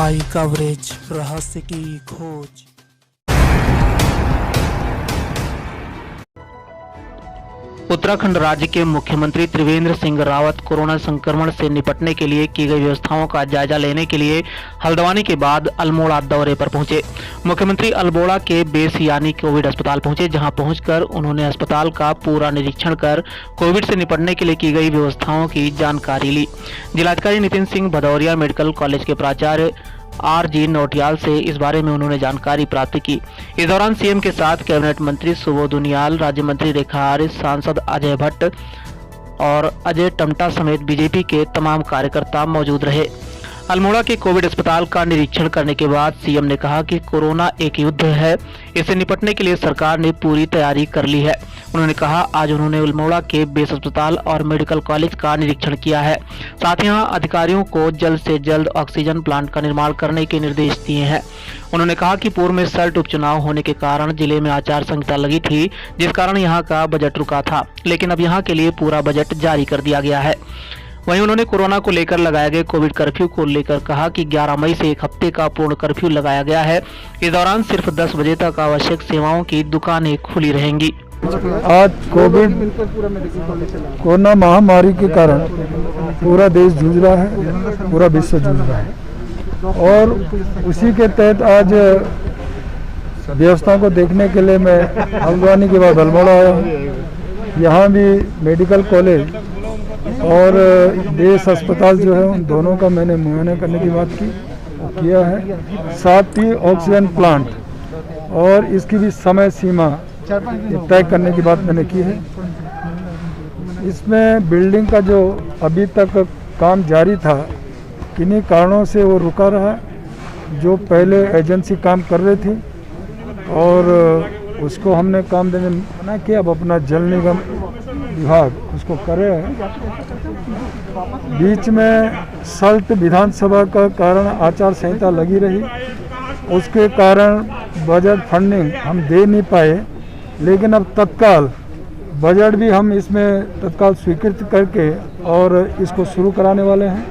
आई coverage, रहस्य की खोज। उत्तराखंड राज्य के मुख्यमंत्री त्रिवेंद्र सिंह रावत कोरोना संक्रमण से निपटने के लिए की गई व्यवस्थाओं का जायजा लेने के लिए हल्द्वानी के बाद अल्मोड़ा दौरे पर पहुंचे। मुख्यमंत्री अल्मोड़ा के बेस यानी कोविड अस्पताल पहुंचे, जहां पहुंचकर उन्होंने अस्पताल का पूरा निरीक्षण कर कोविड से निपटने के लिए की गई व्यवस्थाओं की जानकारी ली। जिलाधिकारी नितिन सिंह भदौरिया, मेडिकल कॉलेज के प्राचार्य RG नोटियाल से इस बारे में उन्होंने जानकारी प्राप्त की। इस दौरान सीएम के साथ कैबिनेट मंत्री सुबोध उनियाल, राज्य मंत्री रेखा आर्य, सांसद अजय भट्ट और अजय टमटा समेत बीजेपी के तमाम कार्यकर्ता मौजूद रहे। अल्मोड़ा के कोविड अस्पताल का निरीक्षण करने के बाद सीएम ने कहा कि कोरोना एक युद्ध है, इससे निपटने के लिए सरकार ने पूरी तैयारी कर ली है। उन्होंने कहा, आज उन्होंने अल्मोड़ा के बेस अस्पताल और मेडिकल कॉलेज का निरीक्षण किया है। साथ ही यहाँ अधिकारियों को जल्द से जल्द ऑक्सीजन प्लांट का निर्माण करने के निर्देश दिए हैं। उन्होंने कहा कि पूर्व में सल्ट उपचुनाव होने के कारण जिले में आचार संहिता लगी थी, जिस कारण यहाँ का बजट रुका था, लेकिन अब यहाँ के लिए पूरा बजट जारी कर दिया गया है। वहीं उन्होंने कोरोना को लेकर लगाए गए कोविड कर्फ्यू को लेकर कहा कि 11 मई से एक हफ्ते का पूर्ण कर्फ्यू लगाया गया है। इस दौरान सिर्फ 10 बजे तक आवश्यक सेवाओं की दुकानें खुली रहेंगी। आज कोरोना महामारी के कारण पूरा देश जूझ रहा है, पूरा विश्व जूझ रहा है और उसी के तहत आज व्यवस्था को देखने के लिए मैं हल्द्वानी के बाद अल्मोड़ा आया हूँ। यहाँ भी मेडिकल कॉलेज और बेस अस्पताल जो है उन दोनों का मैंने मुआयना करने की बात किया है। साथ ही ऑक्सीजन प्लांट और इसकी भी समय सीमा तय करने की बात मैंने की है। इसमें बिल्डिंग का जो अभी तक काम जारी था, किन्हीं कारणों से वो रुका रहा। जो पहले एजेंसी काम कर रही थी और उसको हमने काम देने मना किया, अब अपना जल निगम विभाग उसको कर रहे हैं। बीच में सल्ट विधानसभा का कारण आचार संहिता लगी रही, उसके कारण बजट फंडिंग हम दे नहीं पाए, लेकिन अब तत्काल बजट भी हम इसमें तत्काल स्वीकृत करके और इसको शुरू कराने वाले हैं।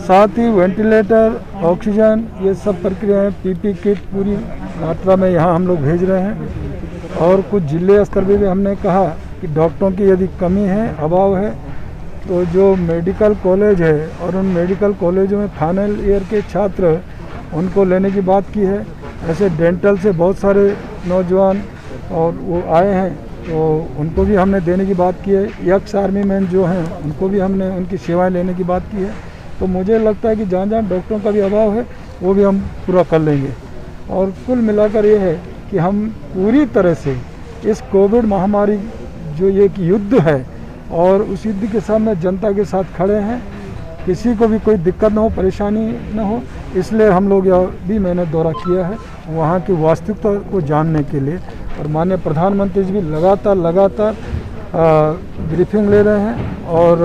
साथ ही वेंटिलेटर, ऑक्सीजन, ये सब प्रक्रियाएं, PP किट पूरी मात्रा में यहाँ हम लोग भेज रहे हैं। और कुछ जिले स्तर पर भी हमने कहा कि डॉक्टरों की यदि कमी है, अभाव है, तो जो मेडिकल कॉलेज है और उन मेडिकल कॉलेजों में फाइनल ईयर के छात्र, उनको लेने की बात की है। ऐसे डेंटल से बहुत सारे नौजवान और वो आए हैं, तो उनको भी हमने देने की बात की है। एक्स आर्मी मैन जो हैं उनको भी हमने उनकी सेवाएं लेने की बात की है। तो मुझे लगता है कि जहाँ जहाँ डॉक्टरों का भी अभाव है वो भी हम पूरा कर लेंगे। और कुल मिलाकर ये है कि हम पूरी तरह से इस कोविड महामारी जो ये एक युद्ध है और उस युद्ध के सामने जनता के साथ खड़े हैं। किसी को भी कोई दिक्कत ना हो, परेशानी ना हो, इसलिए हम लोग यह भी मैंने दौरा किया है वहाँ की वास्तविकता को जानने के लिए। और माननीय प्रधानमंत्री जी भी लगातार ब्रीफिंग ले रहे हैं और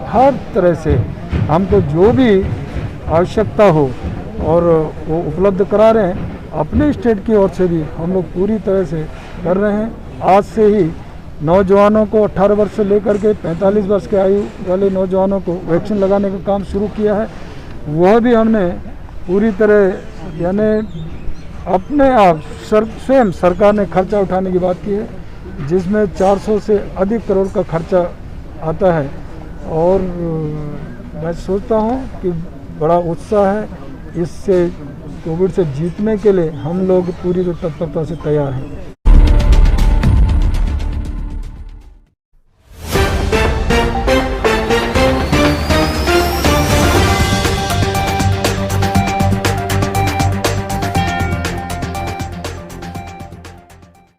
हर तरह से हमको जो भी आवश्यकता हो और वो उपलब्ध करा रहे हैं। अपने स्टेट की ओर से भी हम लोग पूरी तरह से कर रहे हैं। आज से ही नौजवानों को 18 वर्ष से लेकर के 45 वर्ष के आयु वाले नौजवानों को वैक्सीन लगाने का काम शुरू किया है। वह भी हमने पूरी तरह यानी अपने आप स्वयं सरकार ने खर्चा उठाने की बात की है, जिसमें 400 से अधिक करोड़ का खर्चा आता है। और मैं सोचता हूँ कि बड़ा उत्साह है। इससे कोविड से जीतने के लिए हम लोग पूरी तत्परता से तैयार हैं।